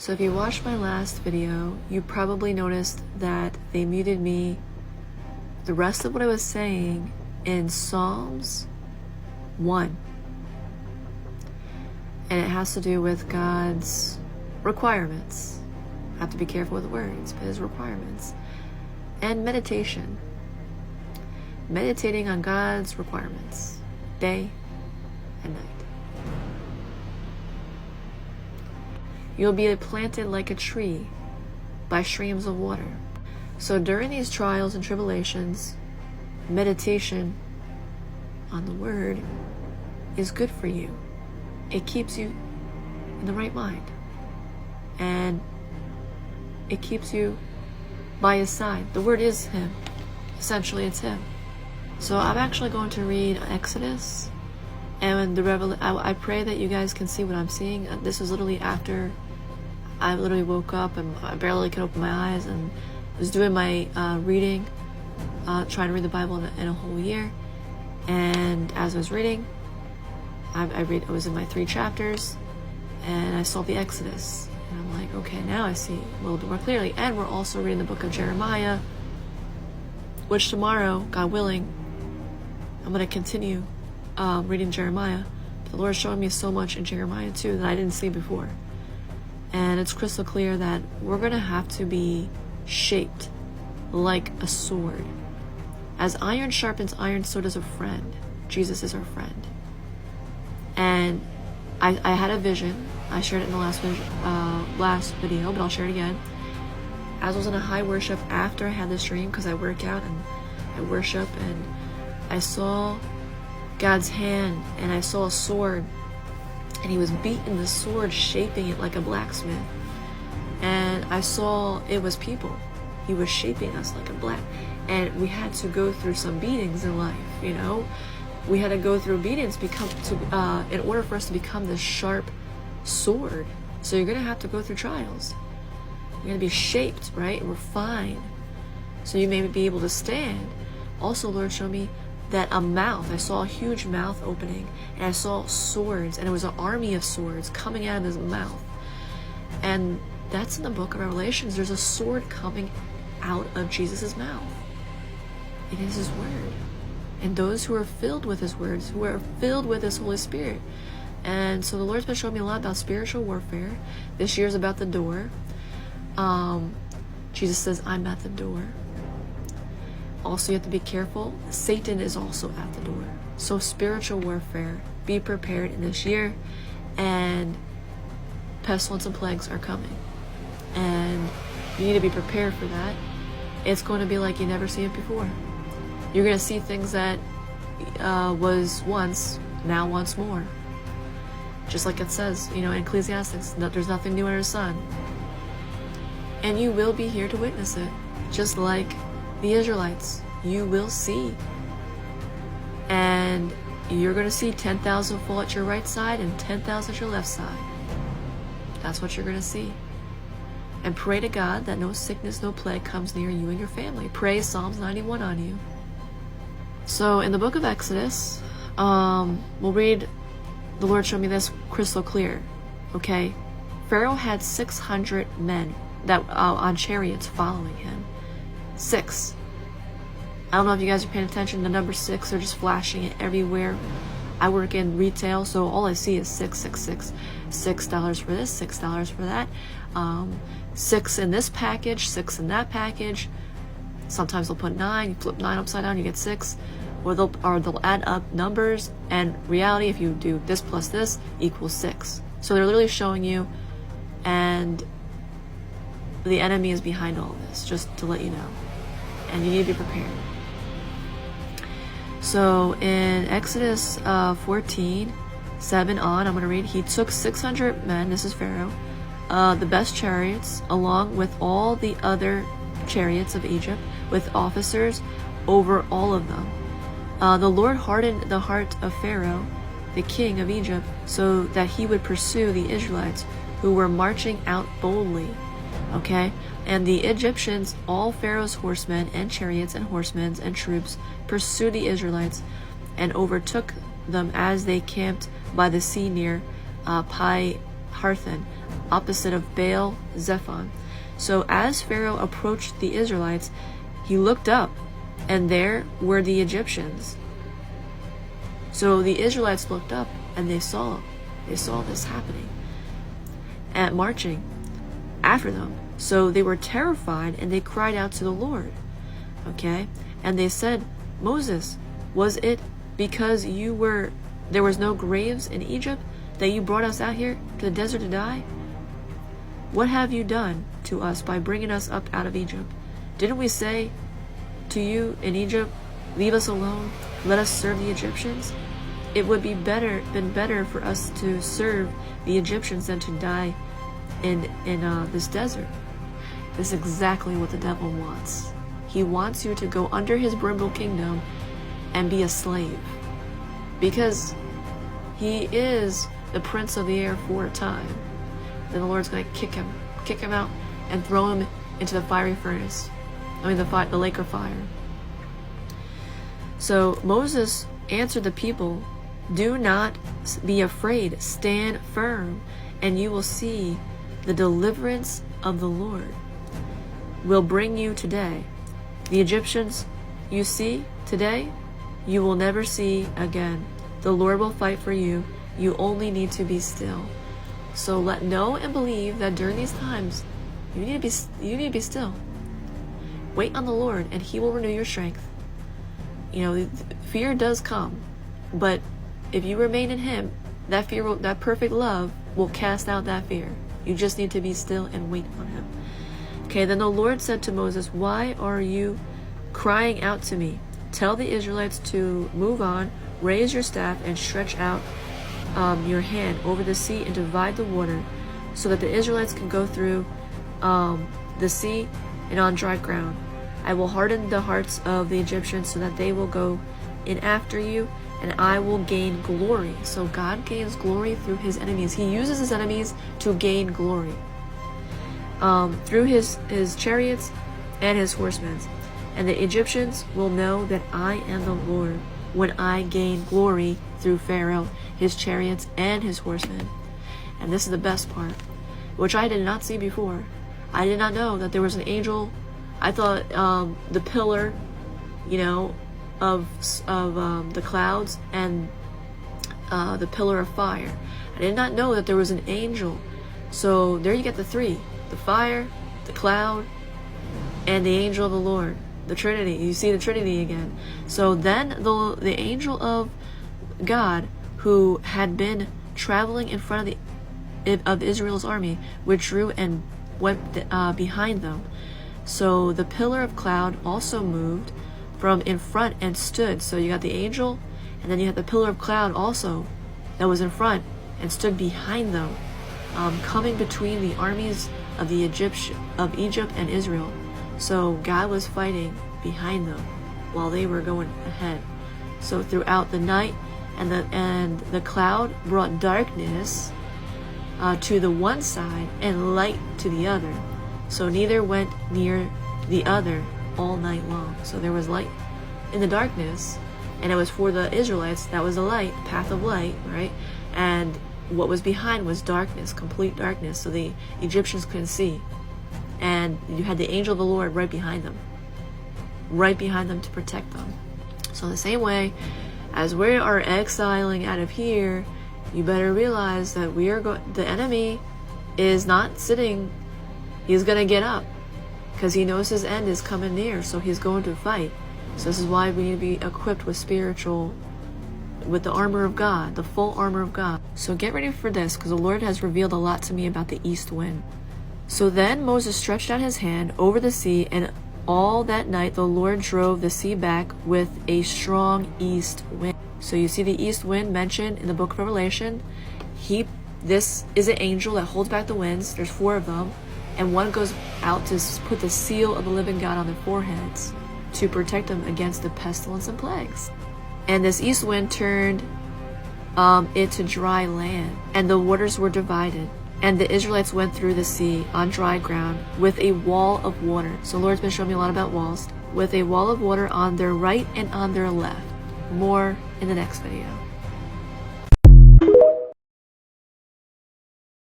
So if you watched my last video, you probably noticed that they muted me the rest of what I was saying in Psalms 1. And it has to do with God's requirements. I have to be careful with words, but his requirements. And meditation. Meditating on God's requirements, day and night. You'll be planted like a tree by streams of water. So during these trials and tribulations, meditation on the word is good for you. It keeps you in the right mind. And it keeps you by his side. The word is him. Essentially, it's him. So I'm actually going to read Exodus and I pray that you guys can see what I'm seeing. This was literally after I literally woke up and I barely could open my eyes and was doing my reading, trying to read the Bible in a whole year. And as I was reading, I was in my 3 chapters and I saw the Exodus. And I'm like, okay, now I see a little bit more clearly. And we're also reading the book of Jeremiah, which tomorrow, God willing, I'm going to continue reading Jeremiah. But the Lord's showing me so much in Jeremiah too that I didn't see before. And it's crystal clear that we're going to have to be shaped like a sword. As iron sharpens iron, so does a friend. Jesus is our friend. And I had a vision. I shared it in the last video, but I'll share it again. As I was in a high worship after I had this dream, because I work out and I worship, and I saw God's hand and I saw a sword, and he was beating the sword, shaping it like a blacksmith. And I saw it was people. He was shaping us like a black. And we had to go through some beatings in life, you know. We had to go through beatings in order for us to become this sharp sword. So you're going to have to go through trials. You're going to be shaped, right? Refined. So you may be able to stand. Also, Lord showed me that a mouth, I saw a huge mouth opening, and I saw swords, and it was an army of swords coming out of his mouth. And that's in the book of Revelations. There's a sword coming out of Jesus' mouth. It is his word. And those who are filled with his words, who are filled with his Holy Spirit. And so the Lord's been showing me a lot about spiritual warfare. This year's about the door. Jesus says, I'm at the door. Also, you have to be careful. Satan is also at the door. So spiritual warfare, be prepared in this year. And pestilence and plagues are coming. And you need to be prepared for that. It's going to be like you never seen it before. You're going to see things that was once, now once more. Just like it says, you know, in Ecclesiastes, that there's nothing new under the sun. And you will be here to witness it. Just like the Israelites, you will see. And you're going to see 10,000 fall at your right side and 10,000 at your left side. That's what you're going to see. And pray to God that no sickness, no plague comes near you and your family. Pray Psalms 91 on you. So in the book of Exodus, we'll read, the Lord showed me this crystal clear. Okay? Pharaoh had 600 men that on chariots following him. 6. I don't know if you guys are paying attention. The number 6, they're just flashing it everywhere. I work in retail, so all I see is 666. $6 for this, $6 for that. 6 in this package, 6 in that package. Sometimes they'll put 9. You flip 9 upside down, you get 6. Or they'll add up numbers, and reality, if you do this plus this equals 6. So they're literally showing you, and the enemy is behind all of this, just to let you know. And you need to be prepared. So in Exodus 14:7 on, I'm going to read, he took 600 men, this is Pharaoh, the best chariots, along with all the other chariots of Egypt, with officers over all of them. The Lord hardened the heart of Pharaoh, the king of Egypt, so that he would pursue the Israelites who were marching out boldly. Okay? And the Egyptians, all Pharaoh's horsemen and chariots and horsemen and troops, pursued the Israelites and overtook them as they camped by the sea near Pi Harthon. opposite of Baal Zephon. So as Pharaoh approached the Israelites, he looked up, and there were the Egyptians. So the Israelites looked up, and they saw this happening, and marching after them. So they were terrified, and they cried out to the Lord. Okay, and they said, Moses, was it because there was no graves in Egypt that you brought us out here to the desert to die? What have you done to us by bringing us up out of Egypt? Didn't we say to you in Egypt, leave us alone, let us serve the Egyptians? It would been better for us to serve the Egyptians than to die in this desert. This is exactly what the devil wants. He wants you to go under his brimble kingdom and be a slave, because he is the prince of the air for a time. Then the Lord's going to kick him out and throw him into the fiery furnace. The lake of fire. So Moses answered the people, do not be afraid, stand firm, and you will see the deliverance of the Lord will bring you today. The Egyptians you see today, you will never see again. The Lord will fight for you. You only need to be still. So know and believe that during these times, you need to be still. Wait on the Lord, and He will renew your strength. Fear does come, but if you remain in Him, that perfect love will cast out that fear. You just need to be still and wait on Him. Okay, then the Lord said to Moses, why are you crying out to me? Tell the Israelites to move on, raise your staff, and stretch out your hand over the sea and divide the water, so that the Israelites can go through the sea and on dry ground. I will harden the hearts of the Egyptians so that they will go in after you, and I will gain glory. So God gains glory through His enemies. He uses His enemies to gain glory through His chariots and His horsemen. And the Egyptians will know that I am the Lord when I gain glory through Pharaoh, his chariots, and his horsemen. And this is the best part, which I did not see before. I did not know that there was an angel. I thought the pillar, of the clouds and the pillar of fire. I did not know that there was an angel. So there you get the three: the fire, the cloud, and the angel of the Lord. The Trinity. You see the Trinity again. So then the angel of God, who had been traveling in front of Israel's army, withdrew and went behind them. So the pillar of cloud also moved from in front and stood. So you got the angel, and then you had the pillar of cloud also that was in front and stood behind them, coming between the armies of Egypt and Israel. So God was fighting behind them while they were going ahead. So throughout the night, and the cloud brought darkness to the one side and light to the other. So neither went near the other all night long. So there was light in the darkness, and it was for the Israelites. That was the light, path of light, right? And what was behind was darkness, complete darkness. So the Egyptians couldn't see. And you had the angel of the Lord right behind them to protect them. So the same way as we are exiling out of here, you better realize that the enemy is not sitting. He's going to get up, because he knows his end is coming near. So he's going to fight. So this is why we need to be equipped with the armor of God, the full armor of God. So get ready for this, because the Lord has revealed a lot to me about the east wind. So then Moses stretched out his hand over the sea, and all that night the Lord drove the sea back with a strong east wind. So you see the east wind mentioned in the book of Revelation. This is an angel that holds back the winds. There's 4 of them, and one goes out to put the seal of the living God on their foreheads to protect them against the pestilence and plagues. And this east wind turned it to dry land, and the waters were divided. And the Israelites went through the sea on dry ground with a wall of water. So the Lord's been showing me a lot about walls. With a wall of water on their right and on their left. More in the next video.